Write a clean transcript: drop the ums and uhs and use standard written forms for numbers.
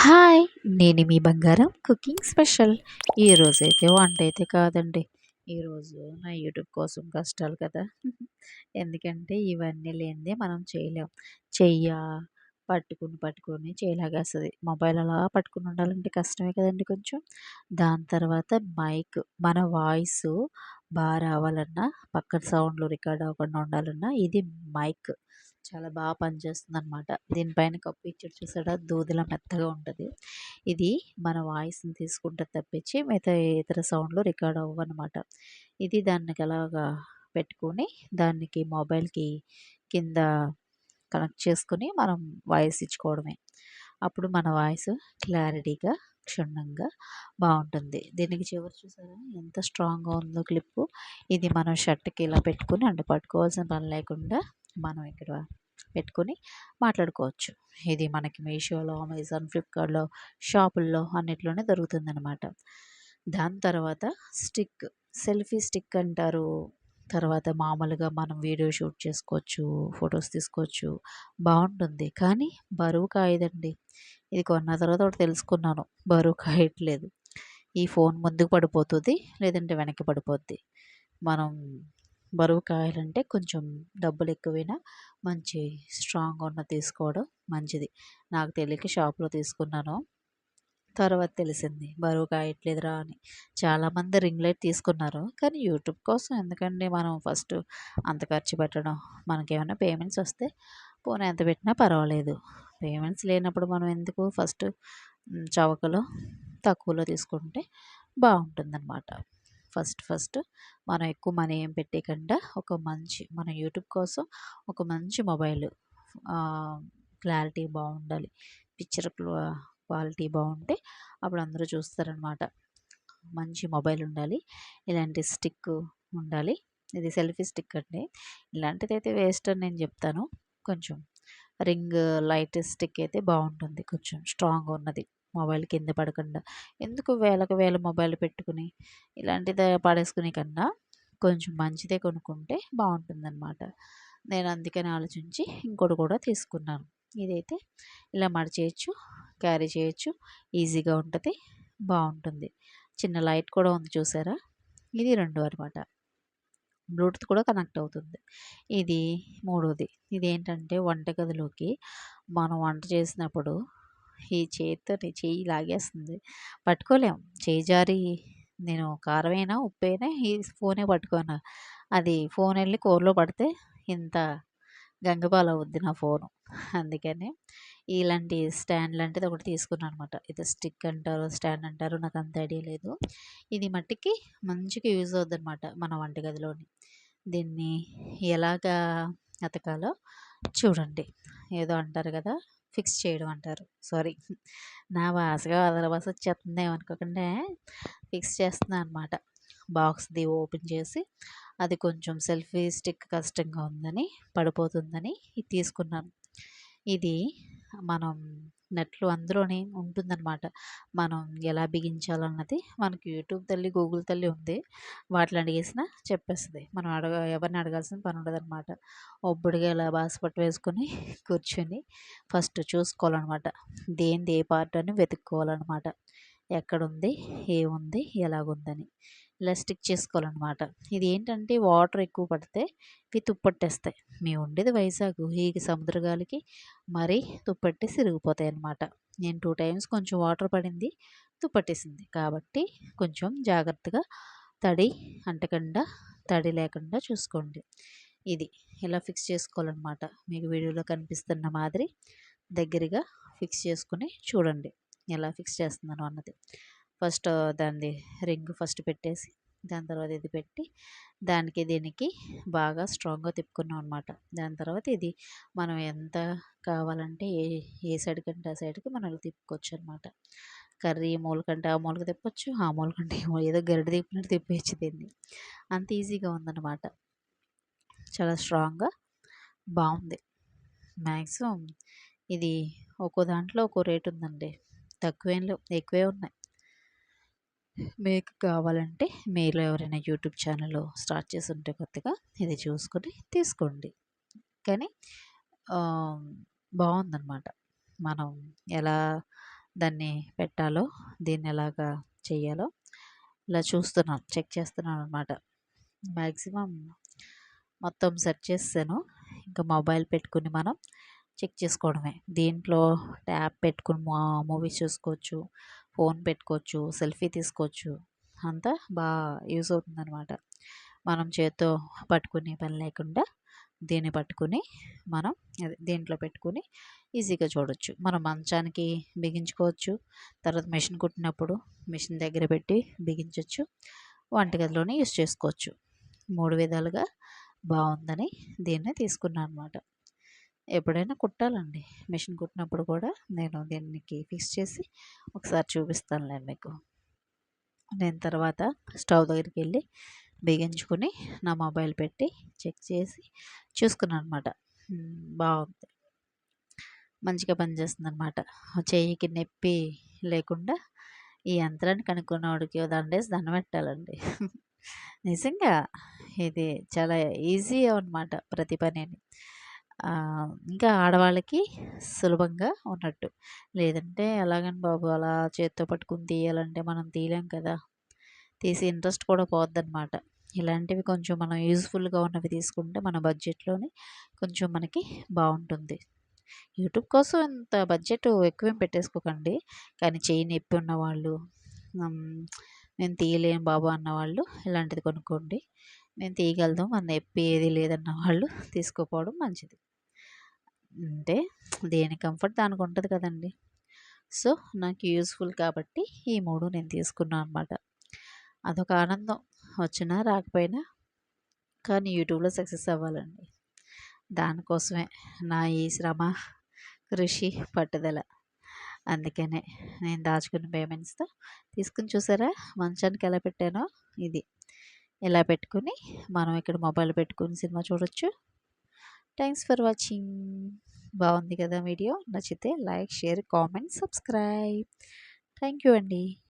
Hi! నేను మీ బంగారం cooking special. ఈరోజైతే వంటైతే కాదండి. ఈరోజు నా యూట్యూబ్ కోసం కష్టాలు కదా! ఎందుకంటే ఇవన్నీ లేనిదే మనం చేయలేం. చెయ్య పట్టుకొని చేయలాగేస్తది. మొబైల్ అలా పట్టుకొని ఉండాలంటే కష్టమే కదండీ కొంచెం. దాని తర్వాత మైక్ మన వాయిసు రావాలన్నా, పక్కన సౌండ్‌లు రికార్డ్ అవ్వకుండా ఉండాలన్నా ఇది మైక్ చాలా పనిచేస్తుందనమాట. దీనిపైన కప్పు ఇచ్చాడు చూసారా? దూదిలా మెత్తగా ఉంటది. ఇది మన వాయిస్‌ని తీసుకుంటది తప్పించి మిగతా ఇతర సౌండ్‌లు రికార్డ్ అవ్వవనమాట. ఇది దానికి అలాగా పెట్టుకొని దానికి మొబైల్‌కి కింద కనెక్ట్ చేసుకొని మనం వాయిస్ ఇచ్చుకోవడమే. అప్పుడు మన వాయిస్ క్లారిటీగా, క్షుణ్ణంగా బావుంటుంది. దీనికి చివర చూసారా ఎంత స్ట్రాంగ్‌గా ఉందో క్లిప్పు. ఇది మనం షర్ట్‌కి ఇలా పెట్టుకొని అంటే పట్టుకోవాల్సిన పని లేకుండా మనం ఇక్కడ పెట్టుకొని మాట్లాడుకోవచ్చు. ఇది మనకి మీషోలో, అమెజాన్, ఫ్లిప్‌కార్ట్‌లో, షాపుల్లో అన్నిట్లోనే దొరుకుతుందనమాట. దాని తర్వాత స్టిక్, సెల్ఫీ స్టిక్ అంటారు. తర్వాత మామూలుగా మనం వీడియో షూట్ చేసుకోవచ్చు, ఫోటోస్ తీసుకోవచ్చు. బావుంటుంది. కానీ బరువు కాయదండి. ఇది కొన్న తర్వాత ఒకటి తెలుసుకున్నాను. బరువు కాయట్లేదు. ఈ ఫోన్ ముందుకు పడిపోతది. లేదంటే వెనక్కి పడిపోద్ది. మనం బరువు కాయాలంటే కొంచెం డబ్బులు ఎక్కువైనా మంచి స్ట్రాంగ్‌గా ఉన్నది తీసుకోవడం మంచిది. నాకు తెలియక షాప్‌లో తీసుకున్నాను. తర్వాత తెలిసింది బరువు కాయట్లేదురా అని. చాలామంది రింగ్ లైట్ తీసుకున్నారు. కానీ యూట్యూబ్ కోసం ఎందుకండి మనం ఫస్ట్ అంత ఖర్చు పెట్టడం. మనకేమైనా పేమెంట్స్ వస్తే పోనీ ఎంత పెట్టినా పర్వాలేదు. పేమెంట్స్ లేనప్పుడు మనం ఎందుకు ఫస్ట్ చవకలో తక్కువలో తీసుకుంటే బావుంటుందనమాట. ఫస్ట్ ఫస్ట్ మనం ఎక్కువ మనీ ఏం పెట్టేయకుండా ఒక మంచి మన యూట్యూబ్ కోసం ఒక మంచి మొబైల్ క్లారిటీ బావుండాలి. పిక్చర్ క్వాలిటీ బావుంటే అప్పుడు అందరూ చూస్తారనమాట. మంచి మొబైల్ ఉండాలి. ఇలాంటి స్టిక్ ఉండాలి. ఇది సెల్ఫీ స్టిక్ అండి. ఇలాంటిదైతే వేస్ట్ అని నేను చెప్తాను. కొంచెం రింగ్ లైట్ స్టిక్ అయితే బావుంటుంది. కొంచెం స్ట్రాంగ్‌గా ఉన్నది. మొబైల్ కింద పడకుండా. ఎందుకు వేలకు వేల మొబైల్ పెట్టుకుని ఇలాంటిది పడేసుకునే కన్నా కొంచెం మంచిదే కొనుక్కుంటే బావుంటుందనమాట. నేను అందుకని ఆలోచించి ఇంకోటి కూడా తీసుకున్నాను. ఇదైతే ఇలా మడిచేయొచ్చు, క్యారీ చేయొచ్చు. ఈజీగా ఉంటది. బావుంటుంది. చిన్న లైట్ కూడా ఉంది చూసారా? ఇది రెండో అనమాట. బ్లూటూత్ కూడా కనెక్ట్ అవుతుంది. ఇది మూడోది. ఇదేంటంటే వంటగదిలోకి మనం వంట చేసినప్పుడు ఈ చేత్తోని చెయ్యి లాగేస్తుంది. పట్టుకోలేం. చెయ్యి జారి నేను కారమైనా, ఉప్పైనా ఈ ఫోనే పట్టుకోను. అది ఫోనెళ్ళి కూరలో పడితే ఇంత గంగపాలవుద్ది నా ఫోను. అందుకని ఇలాంటి స్టాండ్ లాంటిది ఒకటి తీసుకున్నాననమాట. ఇది స్టిక్ అంటారో, స్టాండ్ అంటారో నాకంత ఐడియా లేదు. ఇది మట్టికి మంచిగా యూజ్ అవుద్దనమాట మన వంటగదిలోని. దీన్ని ఎలాగా అతకాలో చూడండి. ఏదో అంటారు గదా! ఫిక్స్ చేయడం అంటారు. సారీ నా భాషగా ఆంధ్ర భాష వచ్చేత్తుందేమో అనుకోకుండా ఫిక్స్ చేస్తున్నా అనమాట. బాక్స్‌ది ఓపెన్ చేసి అది కొంచెం సెల్ఫీ స్టిక్ కష్టంగా ఉందని, పడిపోతుందని ఇది తీసుకున్నాను. ఇది మనం నెట్‌లో అందులోనే ఉంటుందనమాట. మనం ఎలా బిగించాలన్నది మనకి యూట్యూబ్ తల్లి, గూగుల్ తల్లి ఉంది. వాటిలో అడిగేసినా చెప్పేస్తది. మనం ఎవరిని అడగాల్సిన పని ఉండదనమాట. ఒబ్బుడుగా ఇలా బాసిపట్టు వేసుకొని కూర్చొని ఫస్ట్ చూసుకోవాలనమాట. దేనిది ఏ పార్ట్ అని వెతుక్కోవాలనమాట. ఎక్కడుంది? ఏముంది? ఎలాగుందని. ఇలా స్టిక్ చేసుకోవాలనమాట. ఇది ఏంటంటే వాటర్ ఎక్కువ పడితే ఇవి తుప్పట్టేస్తాయి. మేము ఉండేది వైజాగ్. ఈ సముద్ర గాలికి మరీ తుప్పట్టేసి ఇరిగిపోతాయన్నమాట. నేను 2 టైమ్స్ కొంచెం వాటర్ పడింది. తుప్పట్టేసింది. కాబట్టి కొంచెం జాగ్రత్తగా తడి అంటకుండా, తడి లేకుండా చూసుకోండి. ఇది ఇలా ఫిక్స్ చేసుకోవాలనమాట. మీకు వీడియోలో కనిపిస్తున్న మాదిరి దగ్గరగా ఫిక్స్ చేసుకొని చూడండి. ఎలా ఫిక్స్ చేస్తున్నాను అన్నది. ఫస్ట్ దానిది రింగ్ ఫస్ట్ పెట్టేసి, దాని తర్వాత ఇది పెట్టి, దానికి దీనికి బాగా స్ట్రాంగ్‌గా తిప్పుకున్నాం అనమాట. దాని తర్వాత ఇది మనం ఎంత కావాలంటే ఏ సైడ్ కంటే ఆ సైడ్‌కి మనం ఇలా తిప్పుకోవచ్చనమాట. కర్రీ ఈ మూలకంటే ఆ మూలకి తిప్పొచ్చు. ఆ మూలకంటే ఈ మూల ఏదో గరిటె తిప్పినట్టు తిప్పేయచ్చు దీన్ని. అంత ఈజీగా ఉందన్నమాట. చాలా స్ట్రాంగ్‌గా బావుంది. మాక్సిమం ఇది ఒక్కో దాంట్లో ఒక్కో రేట్ ఉందండి. తక్కువేం లేవు. ఎక్కువే ఉన్నాయి. మీకు కావాలంటే మీలో ఎవరైనా యూట్యూబ్ ఛానల్ స్టార్ట్ చేసుంటే కొత్తగా ఇది చూసుకొని తీసుకోండి. కానీ ఆహ్, బావుందనమాట. మనం ఎలా దాన్ని పెట్టాలో, దీన్ని ఎలాగా చెయ్యాలో ఇలా చూస్తున్నాను. చెక్ చేస్తున్నాననమాట. మ్యాక్సిమం మొత్తం సెట్ చేసేసాను. ఇంకా మొబైల్ పెట్టుకొని మనం చెక్ చేసుకోవడమే. దీంట్లో ట్యాబ్ పెట్టుకొని మూవీస్ చూసుకోవచ్చు, ఫోన్ పెట్టుకోవచ్చు, సెల్ఫీ తీసుకోవచ్చు. అంతా యూజ్ అవుతుందనమాట. మనం చేత్తో పట్టుకునే పని లేకుండా దీన్ని పట్టుకొని మనం దీంట్లో పెట్టుకొని ఈజీగా చూడొచ్చు. మనం మంచానికి బిగించుకోవచ్చు. తర్వాత మిషన్ కుట్టినప్పుడు మిషన్ దగ్గర పెట్టి బిగించొచ్చు. వంటగదిలోనే యూజ్ చేసుకోవచ్చు. 3 విధాలుగా బావుందని దీన్ని తీసుకున్నాను అనమాట. ఎప్పుడైనా కుట్టాలండి. మిషన్ కుట్టినప్పుడు కూడా నేను దీనికి ఫిక్స్ చేసి ఒకసారి చూపిస్తానులెండి మీకు. నేను తర్వాత స్టవ్ దగ్గరికెళ్ళి బిగించుకొని నా మొబైల్ పెట్టి చెక్ చేసి చూసుకున్నాననమాట. బావుంది. మంచిగా పనిచేస్తుందనమాట. చెయ్యికి నొప్పి లేకుండా ఈ యంత్రాన్ని కనుక్కున్నోడికి ఓ దండేసి దండం పెట్టాలండి. నిజంగా ఇది చాలా ఈజీ అనమాట ప్రతి పనిని. ఇంకా ఆడవాళ్ళకి సులభంగా ఉన్నట్టు. లేదంటే ఎలాగని బాబు అలా చేత్తో పట్టుకొని తీయాలంటే మనం తీయలేం కదా! తీసే ఇంట్రెస్ట్ కూడా పోద్దనమాట. ఇలాంటివి కొంచెం మనం యూజ్‌ఫుల్‌గా ఉన్నవి తీసుకుంటే మన బడ్జెట్‌లోనే కొంచెం మనకి బావుంటుంది. యూట్యూబ్ కోసం ఇంత బడ్జెట్ ఎక్కువేం పెట్టేసుకోకండి. కానీ చెయ్యి నొప్పి ఉన్నవాళ్ళు, హ్మ్, మేము తీయలేం బాబు అన్నవాళ్ళు ఇలాంటిది కొనుక్కోండి. మేము తీయగలుగుతాం. మన నొప్పి ఏది లేదన్న వాళ్ళు తీసుకోపోవడం మంచిది. అంటే దేని కంఫర్ట్ దానికి ఉంటది కదండీ! సో, నాకు యూజ్‌ఫుల్ కాబట్టి ఈ 3 నేను తీసుకున్నా అనమాట. అదొక ఆనందం. వచ్చినా రాకపోయినా కానీ యూట్యూబ్‌లో సక్సెస్ అవ్వాలండి. దానికోసమే నా ఈ శ్రమ, కృషి, పట్టుదల. అందుకనే నేను దాచుకున్న పేమెంట్స్‌తో తీసుకొని చూసారా మంచానికి ఎలా పెట్టానో ఇది. ఇలా పెట్టుకొని మనం ఇక్కడ మొబైల్ పెట్టుకొని సినిమా చూడొచ్చు. Thanks for watching. బావుంది కదా వీడియో. నచ్చితే like, share, comment, subscribe. Thank you అండి.